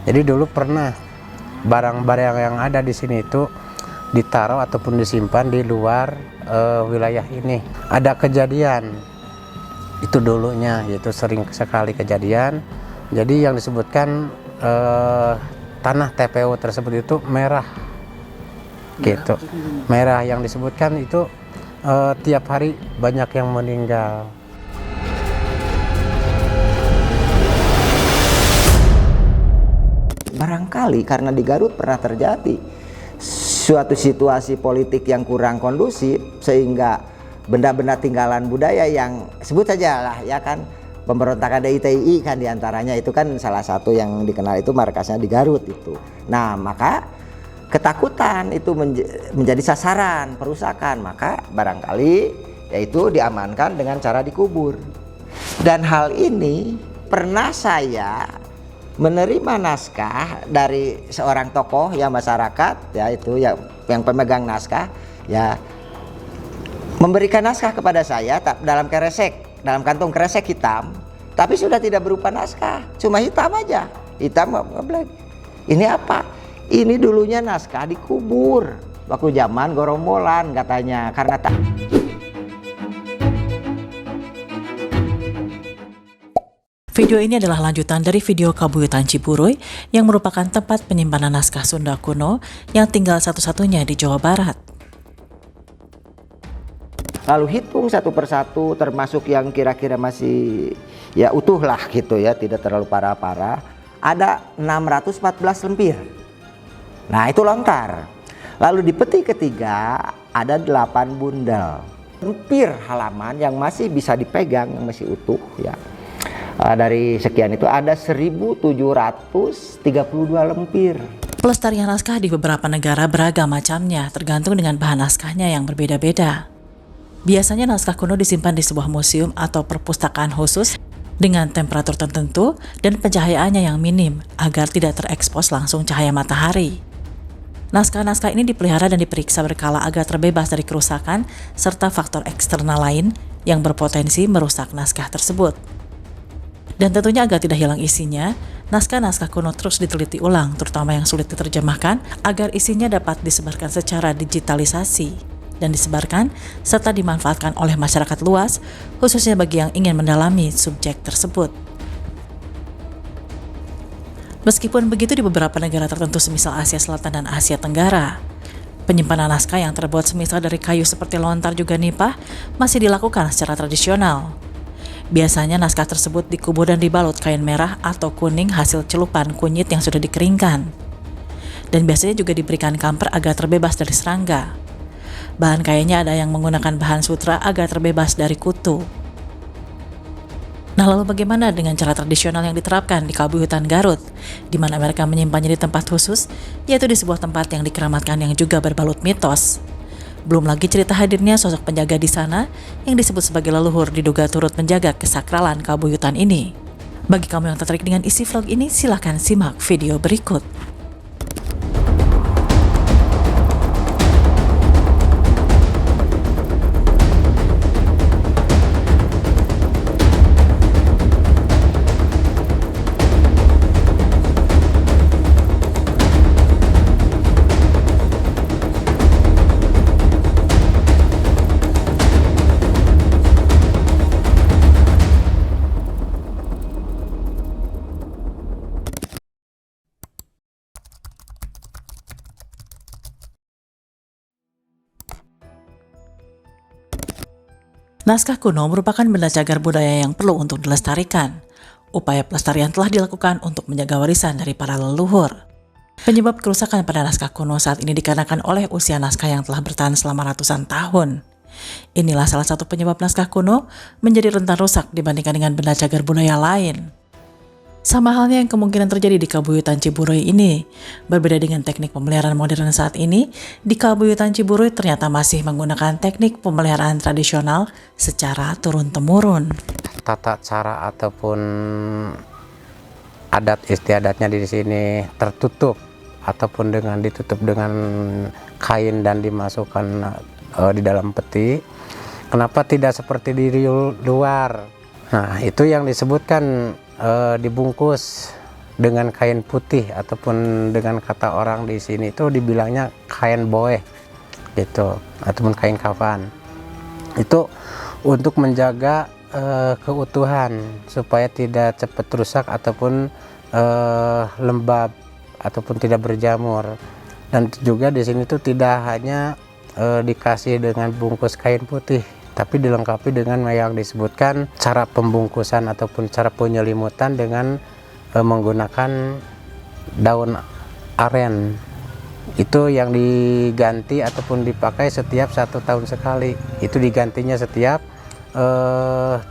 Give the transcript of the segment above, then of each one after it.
Jadi dulu pernah barang-barang yang ada di sini itu ditaruh ataupun disimpan di luar wilayah ini. Ada kejadian itu dulunya, yaitu sering sekali kejadian. Jadi yang disebutkan tanah TPO tersebut itu merah gitu. Merah yang disebutkan itu tiap hari banyak yang meninggal. Barangkali karena di Garut pernah terjadi suatu situasi politik yang kurang kondusif, sehingga benda-benda tinggalan budaya yang sebut saja lah ya kan, pemberontakan DITI kan diantaranya itu kan salah satu yang dikenal, itu markasnya di Garut itu. Nah maka ketakutan itu menjadi sasaran perusakan, maka barangkali yaitu diamankan dengan cara dikubur. Dan hal ini pernah saya menerima naskah dari seorang tokoh ya masyarakat ya, itu ya yang pemegang naskah ya, memberikan naskah kepada saya dalam kresek, dalam kantung kresek hitam, tapi sudah tidak berupa naskah, cuma hitam aja, hitam ngeblek. Ini apa? Ini dulunya naskah dikubur waktu zaman Gorombolan katanya, karena tak. Video ini adalah lanjutan dari video Kabuyutan Ciburuy yang merupakan tempat penyimpanan naskah Sunda kuno yang tinggal satu-satunya di Jawa Barat. Lalu hitung satu persatu, termasuk yang kira-kira masih ya utuh lah gitu ya, tidak terlalu parah-parah. Ada 614 lempir. Nah itu lontar. Lalu di peti ketiga ada 8 bundel lempir halaman yang masih bisa dipegang, yang masih utuh ya. Dari sekian itu ada 1732 lempir. Pelestarian naskah di beberapa negara beragam macamnya, tergantung dengan bahan naskahnya yang berbeda-beda. Biasanya naskah kuno disimpan di sebuah museum atau perpustakaan khusus dengan temperatur tertentu dan pencahayaannya yang minim agar tidak terekspos langsung cahaya matahari. Naskah-naskah ini dipelihara dan diperiksa berkala agar terbebas dari kerusakan serta faktor eksternal lain yang berpotensi merusak naskah tersebut. Dan tentunya agar tidak hilang isinya, naskah-naskah kuno terus diteliti ulang, terutama yang sulit diterjemahkan, agar isinya dapat disebarkan secara digitalisasi dan disebarkan serta dimanfaatkan oleh masyarakat luas, khususnya bagi yang ingin mendalami subjek tersebut. Meskipun begitu, di beberapa negara tertentu semisal Asia Selatan dan Asia Tenggara, penyimpanan naskah yang terbuat semisal dari kayu seperti lontar juga nipah masih dilakukan secara tradisional. Biasanya naskah tersebut dikubur dan dibalut kain merah atau kuning hasil celupan kunyit yang sudah dikeringkan. Dan biasanya juga diberikan kamper agar terbebas dari serangga. Bahan kainnya ada yang menggunakan bahan sutra agar terbebas dari kutu. Nah lalu bagaimana dengan cara tradisional yang diterapkan di Kabuyutan Garut, di mana mereka menyimpannya di tempat khusus, yaitu di sebuah tempat yang dikeramatkan yang juga berbalut mitos. Belum lagi cerita hadirnya sosok penjaga di sana yang disebut sebagai leluhur diduga turut menjaga kesakralan Kabuyutan ini. Bagi kamu yang tertarik dengan isi vlog ini, silahkan simak video berikut. Naskah kuno merupakan benda cagar budaya yang perlu untuk dilestarikan. Upaya pelestarian telah dilakukan untuk menjaga warisan dari para leluhur. Penyebab kerusakan pada naskah kuno saat ini dikarenakan oleh usia naskah yang telah bertahan selama ratusan tahun. Inilah salah satu penyebab naskah kuno menjadi rentan rusak dibandingkan dengan benda cagar budaya lain. Sama halnya yang kemungkinan terjadi di Kabuyutan Ciburuy ini. Berbeda dengan teknik pemeliharaan modern saat ini, di Kabuyutan Ciburuy ternyata masih menggunakan teknik pemeliharaan tradisional secara turun-temurun. Tata cara ataupun adat istiadatnya di sini tertutup ataupun ditutup dengan kain dan dimasukkan di dalam peti. Kenapa tidak seperti di luar? Nah, itu yang disebutkan dibungkus dengan kain putih ataupun dengan kata orang di sini itu dibilangnya kain boeh gitu ataupun kain kafan. Itu untuk menjaga keutuhan supaya tidak cepat rusak ataupun lembab ataupun tidak berjamur. Dan juga di sini tuh tidak hanya dikasih dengan bungkus kain putih, tapi dilengkapi dengan yang disebutkan cara pembungkusan ataupun cara penyelimutan dengan menggunakan daun aren. Itu yang diganti ataupun dipakai setiap 1 tahun sekali. Itu digantinya setiap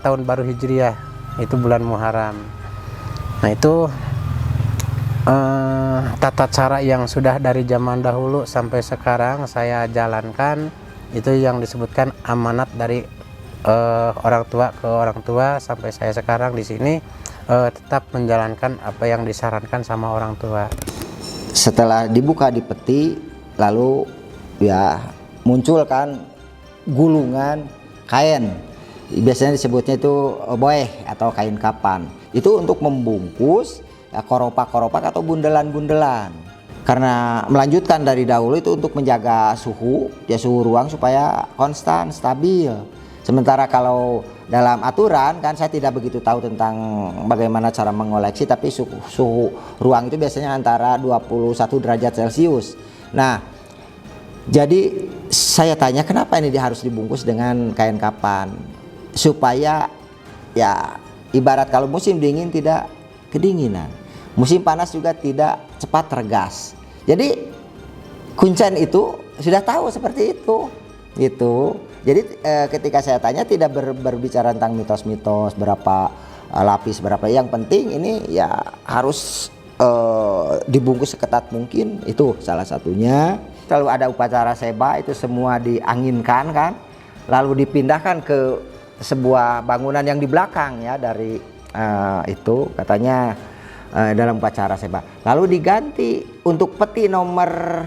tahun baru Hijriah, itu bulan Muharram. Nah itu tata cara yang sudah dari zaman dahulu sampai sekarang saya jalankan, itu yang disebutkan amanat dari orang tua ke orang tua sampai saya sekarang di sini tetap menjalankan apa yang disarankan sama orang tua. Setelah dibuka di peti, lalu ya muncul kan gulungan kain, biasanya disebutnya itu boeh atau kain kapan. Itu untuk membungkus ya, koropak-koropak atau bundelan-bundelan. Karena melanjutkan dari dahulu itu untuk menjaga suhu ruang supaya konstan, stabil. Sementara kalau dalam aturan kan saya tidak begitu tahu tentang bagaimana cara mengoleksi, tapi suhu ruang itu biasanya antara 21 derajat Celcius. Nah, jadi saya tanya kenapa ini harus dibungkus dengan kain kapan? Supaya ya ibarat kalau musim dingin tidak kedinginan, musim panas juga tidak cepat tergas. Jadi kuncen itu sudah tahu seperti itu gitu. Jadi ketika saya tanya tidak berbicara tentang mitos-mitos berapa lapis berapa, yang penting ini ya harus dibungkus seketat mungkin, itu salah satunya. Kalau ada upacara seba itu semua dianginkan kan, lalu dipindahkan ke sebuah bangunan yang di belakang ya dari itu katanya dalam upacara seba. Lalu diganti untuk peti nomor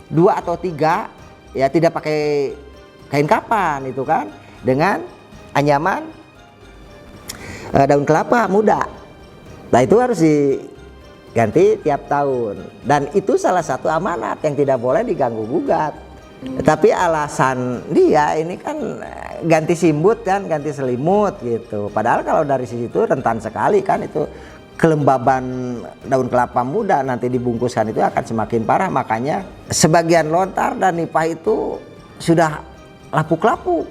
2 atau 3 ya tidak pakai kain kapan itu kan, dengan anyaman daun kelapa muda. Nah itu harus diganti tiap tahun, dan itu salah satu amanat yang tidak boleh diganggu gugat. Tapi alasan dia ini kan ganti simbut kan, ganti selimut gitu. Padahal kalau dari situ rentan sekali kan, itu kelembaban daun kelapa muda nanti dibungkuskan itu akan semakin parah. Makanya sebagian lontar dan nipah itu sudah lapuk-lapuk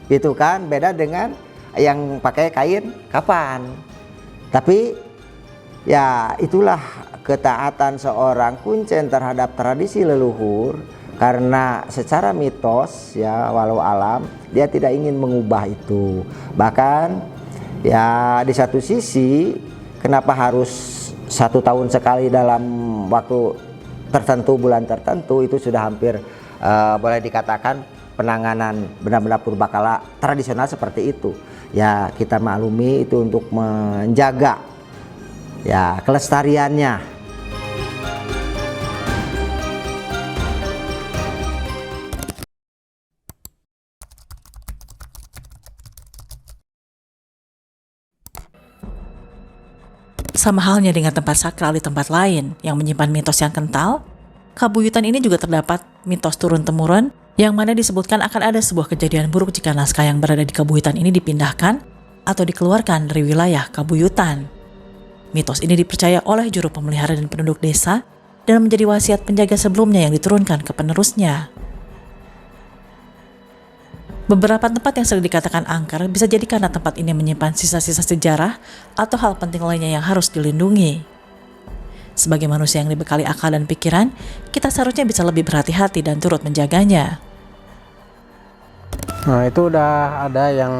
gitu kan, beda dengan yang pakai kain kapan. Tapi ya itulah ketaatan seorang kuncen terhadap tradisi leluhur, karena secara mitos ya walau alam dia tidak ingin mengubah itu. Bahkan ya di satu sisi kenapa harus 1 tahun sekali dalam waktu tertentu, bulan tertentu, itu sudah hampir boleh dikatakan penanganan benar-benar purbakala tradisional seperti itu. Ya kita maklumi itu untuk menjaga ya kelestariannya. Sama halnya dengan tempat sakral di tempat lain yang menyimpan mitos yang kental, Kabuyutan ini juga terdapat mitos turun-temurun yang mana disebutkan akan ada sebuah kejadian buruk jika naskah yang berada di Kabuyutan ini dipindahkan atau dikeluarkan dari wilayah Kabuyutan. Mitos ini dipercaya oleh juru pemelihara dan penduduk desa dan menjadi wasiat penjaga sebelumnya yang diturunkan ke penerusnya. Beberapa tempat yang sering dikatakan angker bisa jadi karena tempat ini menyimpan sisa-sisa sejarah atau hal penting lainnya yang harus dilindungi. Sebagai manusia yang dibekali akal dan pikiran, kita seharusnya bisa lebih berhati-hati dan turut menjaganya. Nah itu udah ada yang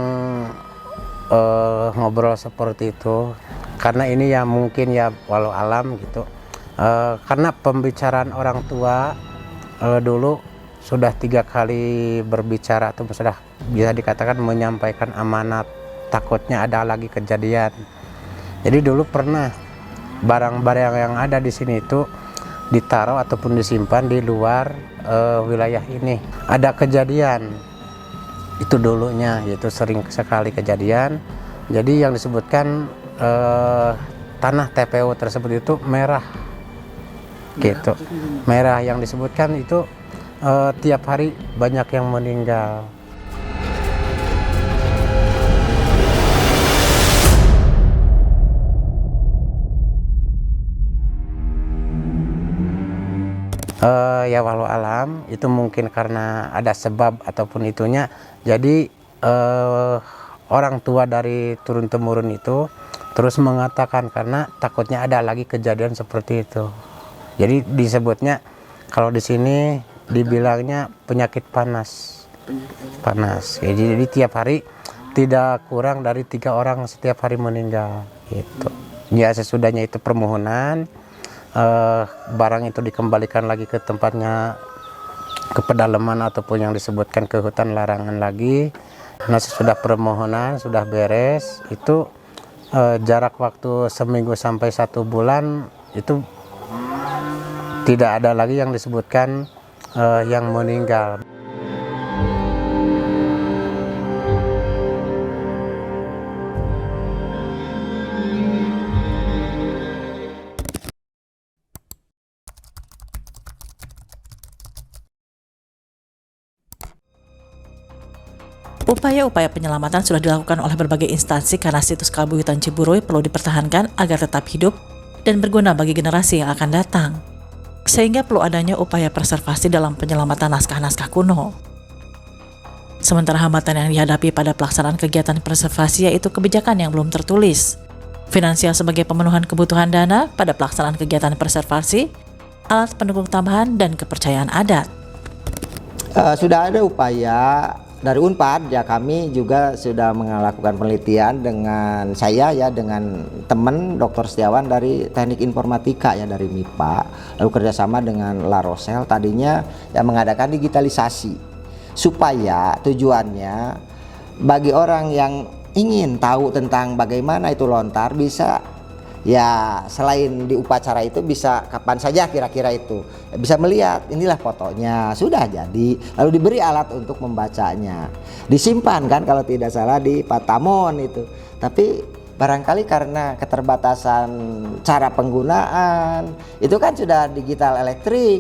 ngobrol seperti itu, karena ini ya mungkin ya walau alam gitu, karena pembicaraan orang tua dulu sudah 3 kali berbicara atau sudah bisa dikatakan menyampaikan amanat, takutnya ada lagi kejadian. Jadi dulu pernah barang-barang yang ada di sini itu ditaruh ataupun disimpan di luar wilayah ini. Ada kejadian itu dulunya, yaitu sering sekali kejadian. Jadi yang disebutkan tanah TPO tersebut itu merah gitu. Merah yang disebutkan itu tiap hari banyak yang meninggal. Ya walau alam itu mungkin karena ada sebab ataupun itunya, jadi orang tua dari turun temurun itu terus mengatakan karena takutnya ada lagi kejadian seperti itu. Jadi disebutnya kalau di sini dibilangnya penyakit panas. Jadi tiap hari tidak kurang dari 3 orang setiap hari meninggal gitu. Ya sesudahnya itu permohonan, barang itu dikembalikan lagi ke tempatnya, ke pedalaman ataupun yang disebutkan ke hutan larangan lagi. Nah sesudah permohonan sudah beres itu jarak waktu seminggu sampai 1 bulan itu tidak ada lagi yang disebutkan yang meninggal. Upaya-upaya penyelamatan sudah dilakukan oleh berbagai instansi karena situs Kelabu Hutan Ciburuy perlu dipertahankan agar tetap hidup dan berguna bagi generasi yang akan datang. Sehingga perlu adanya upaya preservasi dalam penyelamatan naskah-naskah kuno. Sementara hambatan yang dihadapi pada pelaksanaan kegiatan preservasi yaitu kebijakan yang belum tertulis, finansial sebagai pemenuhan kebutuhan dana pada pelaksanaan kegiatan preservasi, alat pendukung tambahan, dan kepercayaan adat. Sudah ada upaya dari Unpad, ya kami juga sudah melakukan penelitian dengan saya ya, dengan teman Dr. Setiawan dari Teknik Informatika ya, dari MIPA, lalu kerjasama dengan La Rochelle tadinya ya mengadakan digitalisasi supaya tujuannya bagi orang yang ingin tahu tentang bagaimana itu lontar bisa ya, selain di upacara itu bisa kapan saja kira-kira itu bisa melihat, inilah fotonya sudah jadi, lalu diberi alat untuk membacanya, disimpan kan kalau tidak salah di Patamon itu. Tapi barangkali karena keterbatasan cara penggunaan itu kan sudah digital elektrik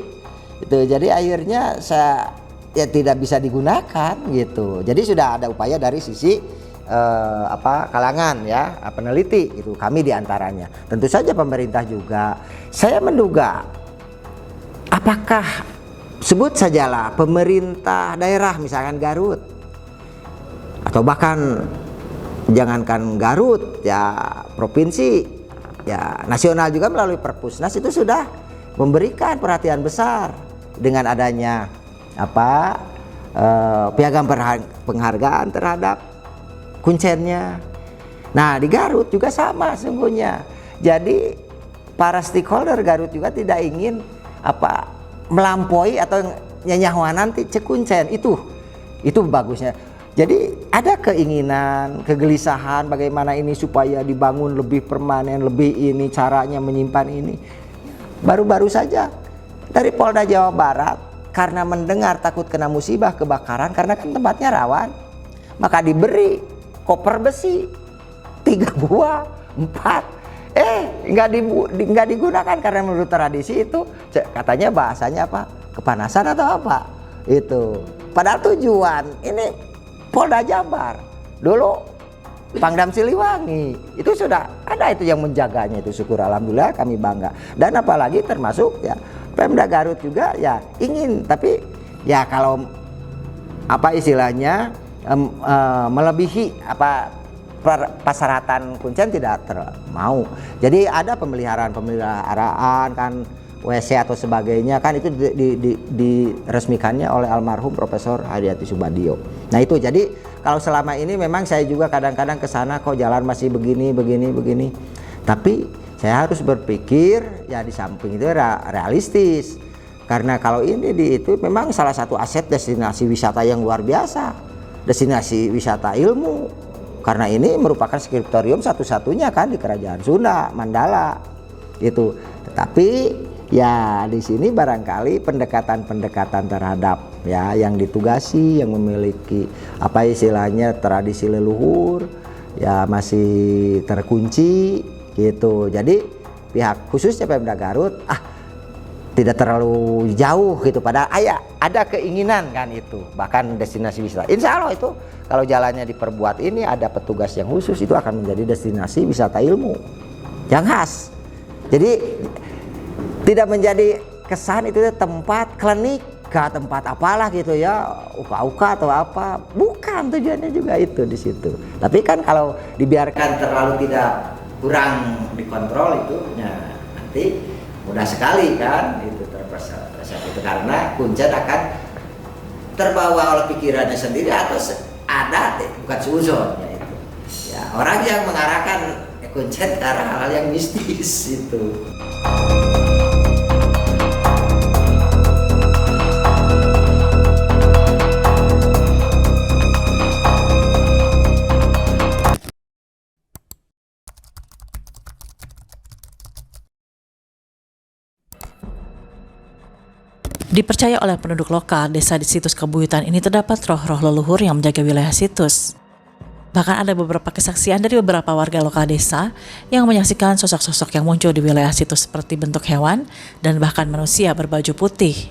itu, jadi akhirnya saya ya tidak bisa digunakan gitu. Jadi sudah ada upaya dari sisi kalangan ya, peneliti itu, kami diantaranya. Tentu saja pemerintah juga. Saya menduga apakah sebut sajalah pemerintah daerah misalkan Garut atau bahkan jangankan Garut ya, provinsi ya, nasional juga melalui Perpusnas itu sudah memberikan perhatian besar dengan adanya piagam penghargaan terhadap kuncennya. Nah di Garut juga sama sungguhnya. Jadi para stakeholder Garut juga tidak ingin melampaui atau nyanyawa nanti cekuncen itu bagusnya. Jadi ada keinginan, kegelisahan bagaimana ini supaya dibangun lebih permanen, lebih ini caranya menyimpan ini. Baru-baru saja dari Polda Jawa Barat karena mendengar takut kena musibah kebakaran karena kan tempatnya rawan, maka diberi koper besi 3 buah 4 nggak digunakan karena menurut tradisi itu katanya bahasanya kepanasan atau itu, padahal tujuan ini Polda Jabar dulu Pangdam Siliwangi itu sudah ada itu yang menjaganya, itu syukur alhamdulillah kami bangga. Dan apalagi termasuk ya Pemda Garut juga ya ingin, tapi ya kalau istilahnya melebihi persyaratan kuncen tidak mau. Jadi ada pemeliharaan kan WC atau sebagainya kan itu diresmikannya oleh almarhum Profesor Haryati Subadio. Nah itu jadi kalau selama ini memang saya juga kadang-kadang ke sana kok jalan masih begini. Tapi saya harus berpikir ya di samping itu realistis. Karena kalau ini itu memang salah satu aset destinasi wisata yang luar biasa. Destinasi wisata ilmu, karena ini merupakan skriptorium satu-satunya kan di Kerajaan Sunda, Mandala itu. Tetapi ya di sini barangkali pendekatan terhadap ya yang ditugasi, yang memiliki istilahnya tradisi leluhur ya masih terkunci gitu. Jadi pihak khususnya Pemda Garut tidak terlalu jauh gitu, padahal ada keinginan kan itu, bahkan destinasi wisata. Insya Allah itu kalau jalannya diperbuat ini ada petugas yang khusus, itu akan menjadi destinasi wisata ilmu yang khas. Jadi tidak menjadi kesan itu tempat klinik, tempat apalah gitu ya, uka-uka atau apa, bukan tujuannya juga itu di situ. Tapi kan kalau dibiarkan terlalu tidak kurang dikontrol itu ya nanti mudah sekali kan itu terperosok itu, karena Kuncen akan terbawa oleh pikirannya sendiri atau ada bukan seuzon ya itu ya, orang yang mengarahkan Kuncen ke arah hal-hal yang mistis itu. Dipercaya oleh penduduk lokal, desa di situs Kabuyutan ini terdapat roh-roh leluhur yang menjaga wilayah situs. Bahkan ada beberapa kesaksian dari beberapa warga lokal desa yang menyaksikan sosok-sosok yang muncul di wilayah situs seperti bentuk hewan dan bahkan manusia berbaju putih.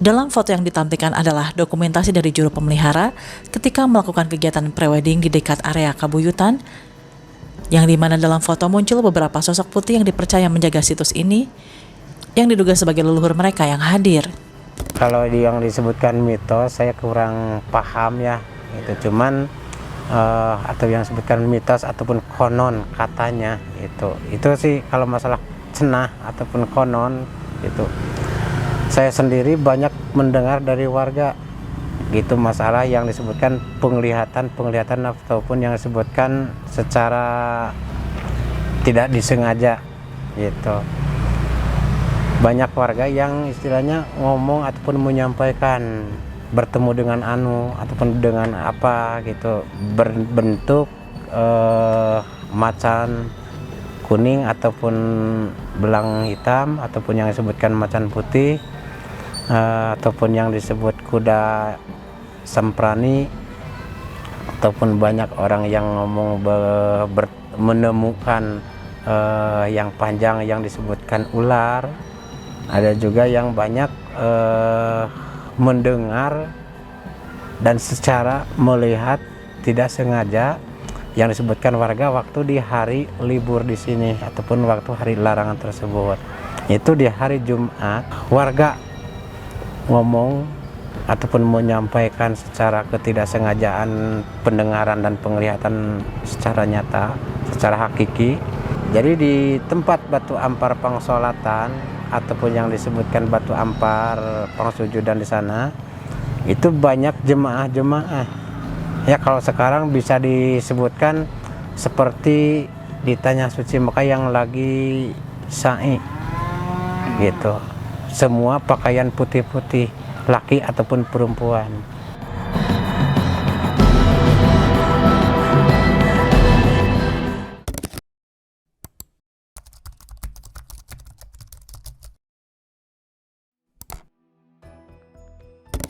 Dalam foto yang ditampilkan adalah dokumentasi dari juru pemelihara ketika melakukan kegiatan prewedding di dekat area Kabuyutan, yang dimana dalam foto muncul beberapa sosok putih yang dipercaya menjaga situs ini, yang diduga sebagai leluhur mereka yang hadir. Kalau yang disebutkan mitos saya kurang paham ya, itu cuman atau yang disebutkan mitos ataupun konon katanya itu sih kalau masalah cenah ataupun konon itu saya sendiri banyak mendengar dari warga gitu, masalah yang disebutkan penglihatan ataupun yang disebutkan secara tidak disengaja gitu. Banyak warga yang istilahnya ngomong ataupun menyampaikan bertemu dengan ataupun dengan apa gitu, berbentuk macan kuning ataupun belang hitam ataupun yang disebutkan macan putih ataupun yang disebut kuda semprani, ataupun banyak orang yang ngomong menemukan yang panjang yang disebutkan ular. Ada juga yang banyak mendengar dan secara melihat tidak sengaja yang disebutkan warga waktu di hari libur di sini ataupun waktu hari larangan tersebut. Itu di hari Jumat warga ngomong ataupun menyampaikan secara ketidaksengajaan pendengaran dan penglihatan secara nyata, secara hakiki. Jadi di tempat batu ampar pangsolatan ataupun yang disebutkan batu ampar pangsujudan di sana itu banyak jemaah-jemaah. Ya kalau sekarang bisa disebutkan seperti di Tanah Suci Mekah yang lagi sa'i gitu. Semua pakaian putih-putih, laki ataupun perempuan.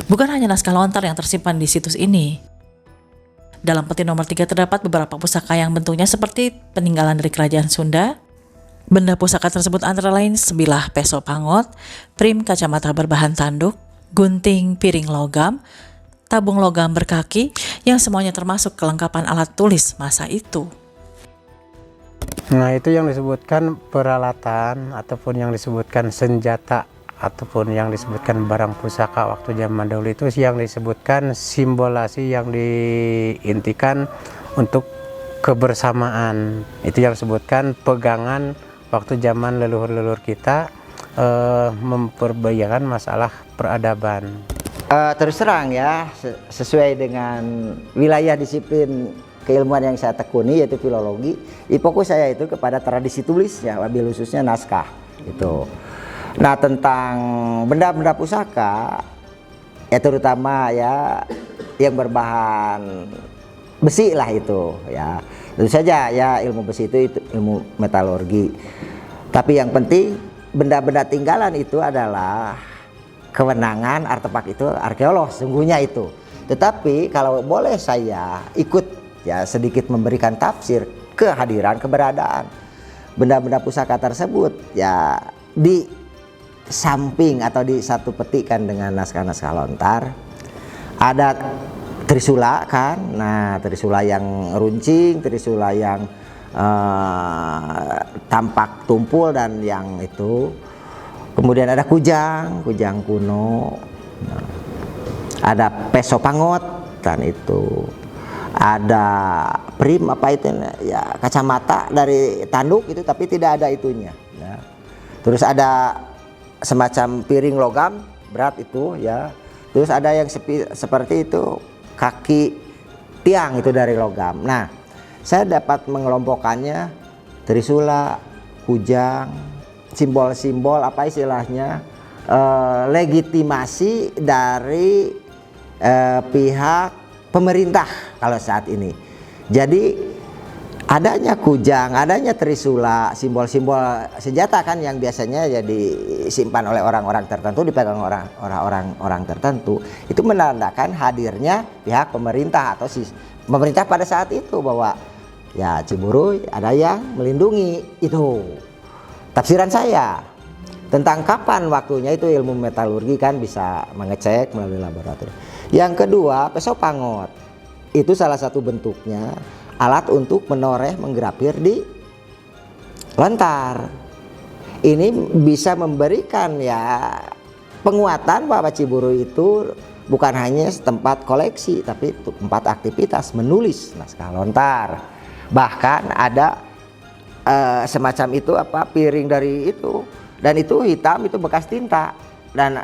Bukan hanya naskah lontar yang tersimpan di situs ini. Dalam peti nomor 3 terdapat beberapa pusaka yang bentuknya seperti peninggalan dari kerajaan Sunda. Benda pusaka tersebut antara lain sebilah peso pangot, prim kacamata berbahan tanduk, gunting piring logam, tabung logam berkaki, yang semuanya termasuk kelengkapan alat tulis masa itu. Nah itu yang disebutkan peralatan ataupun yang disebutkan senjata ataupun yang disebutkan barang pusaka waktu zaman dahulu itu yang disebutkan simbolasi yang diintikan untuk kebersamaan. Itu yang disebutkan pegangan waktu zaman leluhur-leluhur kita memperbayakan masalah peradaban. Terus terang ya, sesuai dengan wilayah disiplin keilmuan yang saya tekuni yaitu filologi, fokus saya itu kepada tradisi tulis ya, wabil khususnya naskah itu. Nah tentang benda-benda pusaka ya terutama ya yang berbahan besi lah itu ya, tentu saja ya ilmu besi itu ilmu metalurgi, tapi yang penting benda-benda tinggalan itu adalah kewenangan artefak itu arkeolog sungguhnya itu. Tetapi kalau boleh saya ikut ya sedikit memberikan tafsir kehadiran keberadaan. benda-benda pusaka tersebut ya di samping atau di satu petikan dengan naskah-naskah lontar ada trisula kan. Nah, trisula yang runcing, trisula yang tampak tumpul dan yang itu. Kemudian ada kujang kuno. Nah, ada peso pangot dan itu. Ada prim apa itu ya, kacamata dari tanduk itu tapi tidak ada itunya ya. Terus ada semacam piring logam berat itu ya. Terus ada yang seperti itu kaki tiang itu dari logam. Nah, saya dapat mengelompokkannya trisula, kujang, simbol-simbol apa istilahnya legitimasi dari pihak pemerintah kalau saat ini. Jadi adanya kujang, adanya trisula, simbol-simbol senjata kan yang biasanya ya disimpan oleh orang-orang tertentu, dipegang orang-orang tertentu, itu menandakan hadirnya pihak pemerintah atau pemerintah pada saat itu bahwa ya Ciburuy ada yang melindungi. Itu tafsiran saya. Tentang kapan waktunya itu ilmu metalurgi kan bisa mengecek melalui laboratorium. Yang kedua, peso pangot. Itu salah satu bentuknya alat untuk menoreh menggrapir di lontar. Ini bisa memberikan ya penguatan bahwa Ciburuy itu bukan hanya tempat koleksi tapi tempat aktivitas menulis naskah lontar. Bahkan ada semacam itu apa piring dari itu, dan itu hitam, itu bekas tinta, dan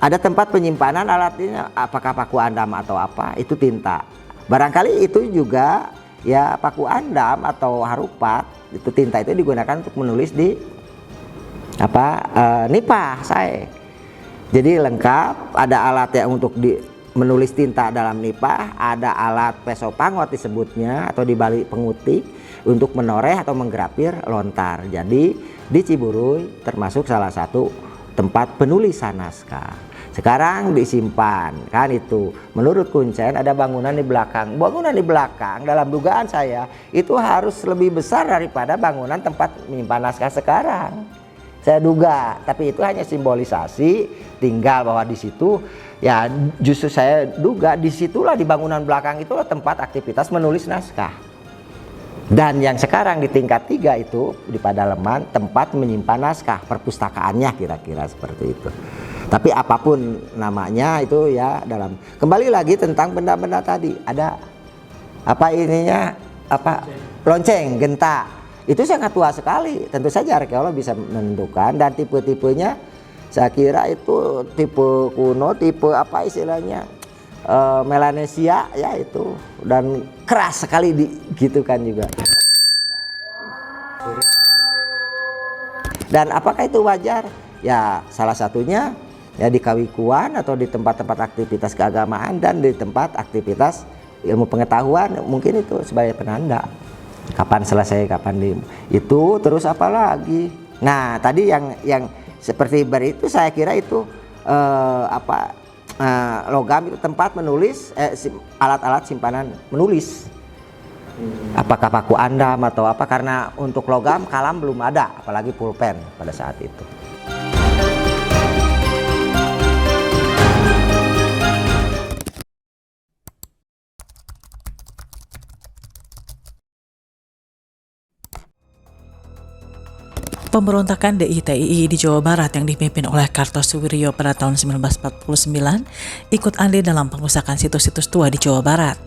ada tempat penyimpanan alatnya, apakah paku andam atau apa, itu tinta. Barangkali itu juga ya paku andam atau harupat, itu tinta itu digunakan untuk menulis di apa nipah saya. Jadi lengkap, ada alat yang untuk menulis tinta dalam nipah, ada alat peso pangot disebutnya atau dibalik pengutik untuk menoreh atau menggrapir lontar. Jadi di Ciburuy termasuk salah satu tempat penulisan naskah. Sekarang disimpan kan itu. Menurut Kuncen ada bangunan di belakang. Bangunan di belakang dalam dugaan saya itu harus lebih besar daripada bangunan tempat menyimpan naskah sekarang. Saya duga, tapi itu hanya simbolisasi, tinggal bahwa di situ ya justru saya duga disitulah di bangunan belakang itulah tempat aktivitas menulis naskah. Dan yang sekarang di tingkat 3 itu di Padaleman tempat menyimpan naskah, perpustakaannya kira-kira seperti itu. Tapi apapun namanya itu ya dalam, kembali lagi tentang benda-benda tadi, ada apa ininya, apa lonceng, genta, itu sangat tua sekali. Tentu saja arkeolog bisa menentukan, dan tipe-tipenya saya kira itu tipe kuno, tipe apa istilahnya Melanesia ya itu, dan keras sekali gitu kan juga. Dan apakah itu wajar? Ya salah satunya ya di Kawikuan atau di tempat-tempat aktivitas keagamaan dan di tempat aktivitas ilmu pengetahuan, mungkin itu sebagai penanda kapan selesai, kapan di itu. Terus apa lagi? Nah tadi yang seperti itu saya kira itu logam itu tempat menulis, alat-alat simpanan menulis. Apakah paku andam atau apa, karena untuk logam kalam belum ada, apalagi pulpen pada saat itu. Pemberontakan DITII di Jawa Barat yang dipimpin oleh Kartosuwiryo pada tahun 1949 ikut andil dalam pengusakan situs-situs tua di Jawa Barat.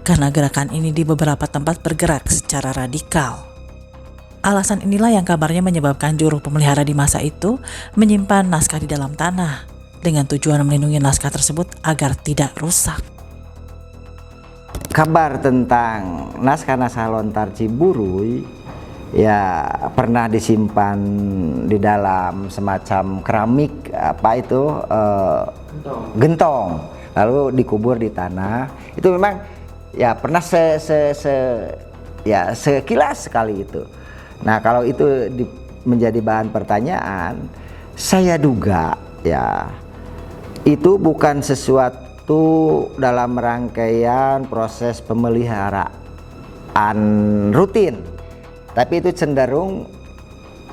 Karena gerakan ini di beberapa tempat bergerak secara radikal. Alasan inilah yang kabarnya menyebabkan juru pemelihara di masa itu menyimpan naskah di dalam tanah dengan tujuan melindungi naskah tersebut agar tidak rusak. Kabar tentang naskah-naskah lontar Ciburuy ya pernah disimpan di dalam semacam keramik apa itu gentong, lalu dikubur di tanah. Itu memang ya pernah sekilas sekali itu. Nah kalau itu menjadi bahan pertanyaan, saya duga ya itu bukan sesuatu dalam rangkaian proses pemeliharaan rutin tapi itu cenderung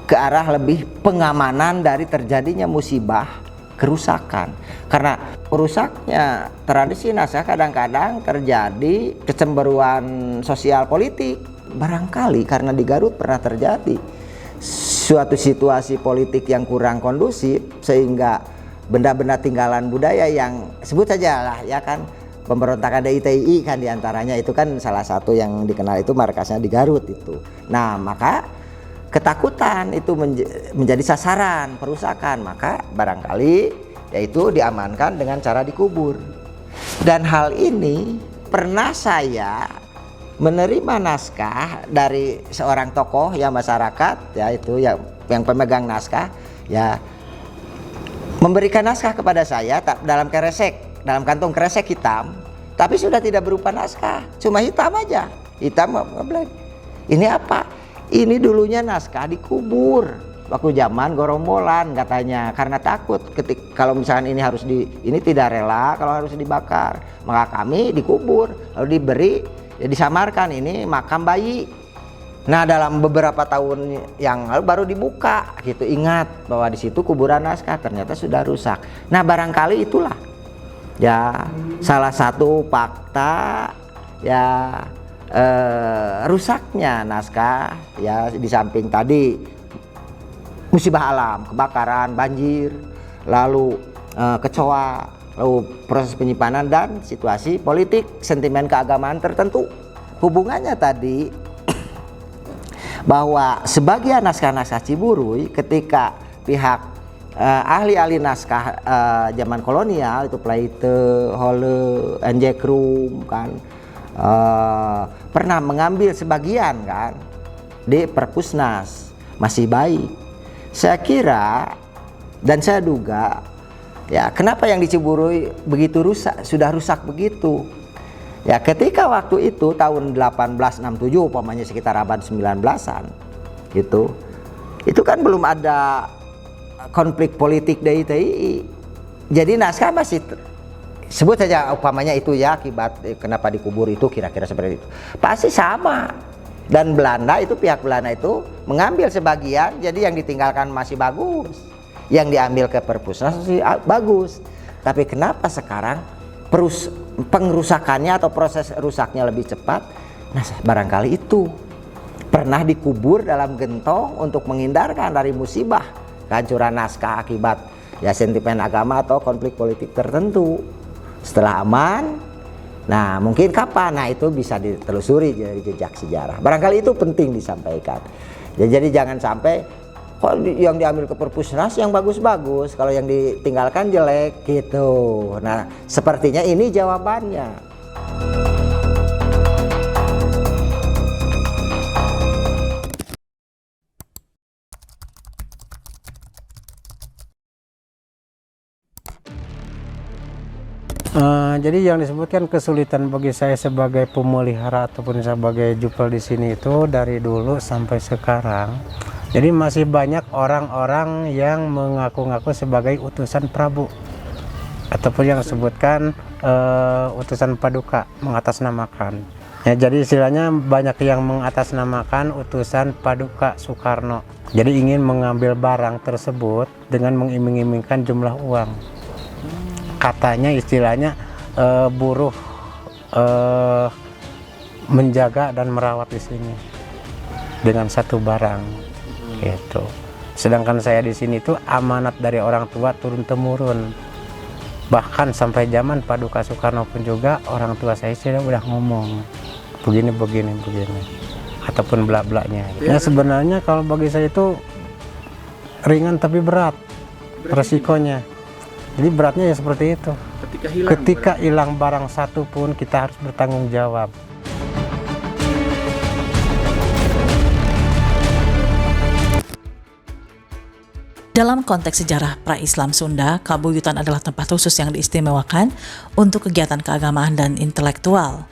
ke arah lebih pengamanan dari terjadinya musibah kerusakan. Karena rusaknya tradisi naskah kadang-kadang terjadi kecemburuan sosial politik. Barangkali karena di Garut pernah terjadi suatu situasi politik yang kurang kondusif sehingga benda-benda tinggalan budaya yang sebut saja lah ya kan, pemberontakan DITI kan diantaranya itu kan salah satu yang dikenal itu markasnya di Garut itu. Nah maka ketakutan itu menjadi sasaran perusakan, maka barangkali yaitu diamankan dengan cara dikubur. Dan hal ini pernah saya menerima naskah dari seorang tokoh ya masyarakat ya itu ya yang pemegang naskah ya memberikan naskah kepada saya dalam kresek, dalam kantong kresek hitam, tapi sudah tidak berupa naskah, cuma hitam aja, hitam ngeblank. Ini apa? Ini dulunya naskah dikubur waktu zaman Gorombolan katanya, karena takut kalau misalkan ini ini tidak rela kalau harus dibakar, maka kami dikubur lalu diberi ya disamarkan ini makam bayi. Nah dalam beberapa tahun yang lalu baru dibuka gitu, ingat bahwa di situ kuburan naskah ternyata sudah rusak. Nah barangkali itulah ya salah satu fakta ya rusaknya naskah ya, di samping tadi musibah alam, kebakaran, banjir, lalu kecoa, lalu proses penyimpanan dan situasi politik, sentimen keagamaan tertentu. Hubungannya tadi bahwa sebagian naskah-naskah Ciburuy ketika pihak ahli-ahli naskah zaman kolonial itu Plaite, Holle, Enjekrum kan pernah mengambil sebagian kan di Perpusnas masih baik. Saya kira dan saya duga ya kenapa yang di Ciburuy begitu rusak, sudah rusak begitu. Ya ketika waktu itu tahun 1867 umpamanya sekitar abad 19-an gitu. Itu kan belum ada konflik politik DITI. Jadi naskah masih sebut saja umpamanya itu ya akibat kenapa dikubur itu kira-kira seperti itu. Pasti sama. Dan Belanda itu pihak Belanda itu mengambil sebagian, jadi yang ditinggalkan masih bagus. Yang diambil ke Perpusnas masih bagus. Tapi kenapa sekarang pengrusakannya atau proses rusaknya lebih cepat? Nah barangkali itu pernah dikubur dalam gentong untuk menghindarkan dari musibah kehancuran naskah akibat ya sentimen agama atau konflik politik tertentu. Setelah aman, nah mungkin kapan? Nah itu bisa ditelusuri dari jejak sejarah. Barangkali itu penting disampaikan ya, jadi jangan sampai kok yang diambil ke Perpusnas yang bagus-bagus, kalau yang ditinggalkan jelek gitu. Nah sepertinya ini jawabannya. Jadi yang disebutkan kesulitan bagi saya sebagai pemelihara ataupun sebagai jupel di sini itu dari dulu sampai sekarang. Jadi masih banyak orang-orang yang mengaku-ngaku sebagai utusan Prabu ataupun yang disebutkan utusan Paduka, mengatasnamakan. Ya, jadi istilahnya banyak yang mengatasnamakan utusan Paduka Soekarno. Jadi ingin mengambil barang tersebut dengan mengiming-imingkan jumlah uang. Katanya istilahnya buruh menjaga dan merawat di sini dengan satu barang gitu. Sedangkan saya di sini tuh amanat dari orang tua turun temurun, bahkan sampai zaman Paduka Soekarno pun juga orang tua saya udah ngomong begini ataupun belak-belaknya. Ya sebenarnya kalau bagi saya itu ringan tapi berat resikonya. Jadi beratnya ya seperti itu. Ketika hilang barang satu pun kita harus bertanggung jawab. Dalam konteks sejarah pra-Islam Sunda, Kabuyutan adalah tempat khusus yang diistimewakan untuk kegiatan keagamaan dan intelektual.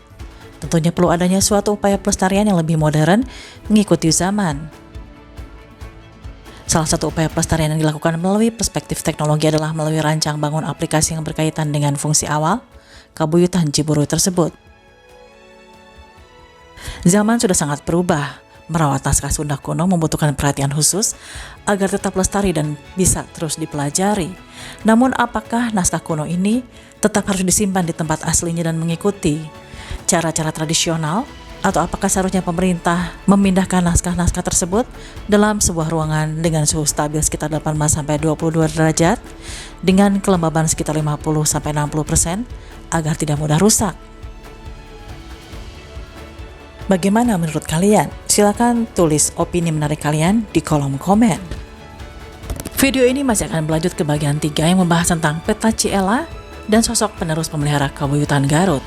Tentunya perlu adanya suatu upaya pelestarian yang lebih modern mengikuti zaman. Salah satu upaya pelestarian yang dilakukan melalui perspektif teknologi adalah melalui rancang bangun aplikasi yang berkaitan dengan fungsi awal Kabuyutan Ciburuy tersebut. Zaman sudah sangat berubah, merawat naskah Sunda kuno membutuhkan perhatian khusus agar tetap lestari dan bisa terus dipelajari. Namun apakah naskah kuno ini tetap harus disimpan di tempat aslinya dan mengikuti cara-cara tradisional? Atau apakah seharusnya pemerintah memindahkan naskah-naskah tersebut dalam sebuah ruangan dengan suhu stabil sekitar 18-22 derajat dengan kelembaban sekitar 50-60% agar tidak mudah rusak? Bagaimana menurut kalian? Silakan tulis opini menarik kalian di kolom komen. Video ini masih akan berlanjut ke bagian 3 yang membahas tentang peta Ciela dan sosok penerus pemelihara Kabuyutan Garut.